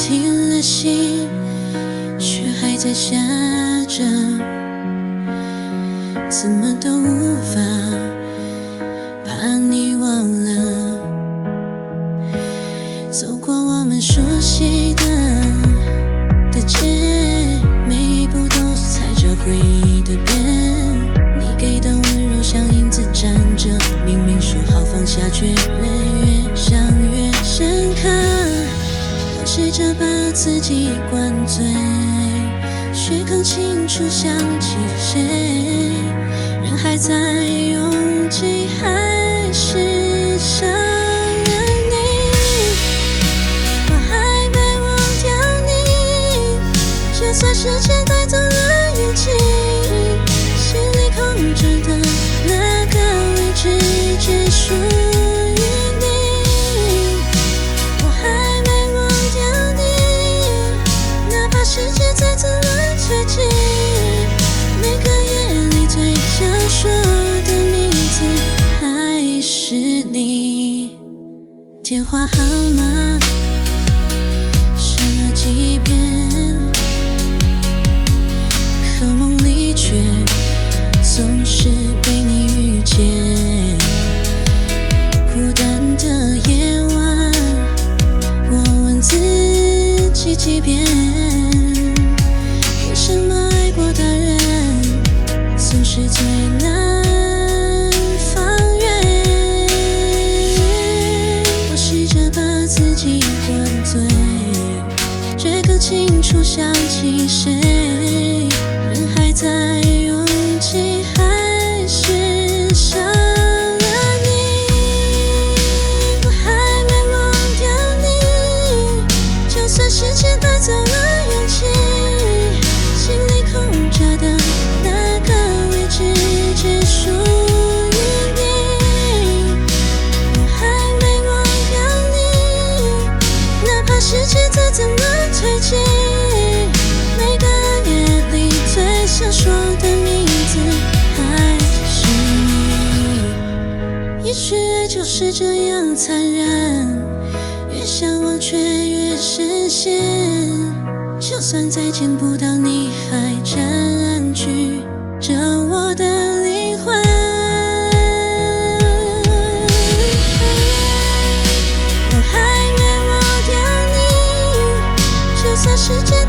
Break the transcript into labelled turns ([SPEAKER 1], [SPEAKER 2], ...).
[SPEAKER 1] 停了心，却还在下着，怎么都无法把你忘了。走过我们熟悉的街，每一步都踩着回忆的边，你给的温柔像影子站着，明明说好放下，却越想越深刻。我试着把自己灌醉，却更清楚想起谁，人还在，勇气还是少了你。我还没忘掉你，就算时间带走了勇气，心里空着的那个位置只属于你。我还没忘掉你，哪怕世界再怎么推进，每个夜里最想说的名字还是你。电话号码删了几遍，可梦里却总是被你遇见。孤单的夜晚，我问自己几遍，为什么爱过的人总是最难放远。我试着把自己灌醉，却更清楚想起谁，人还在，勇气还是少了你。我还没忘掉你，就算时间带走了勇气，心里空着的那个位置只属于你。我还没忘掉你，哪怕世界再怎么推进，每个夜里最想说的名字还是你。也许爱就是这样残忍，越想忘却越深陷，就算再见不到你，还占据着我的灵魂。我还没忘掉你，就算时间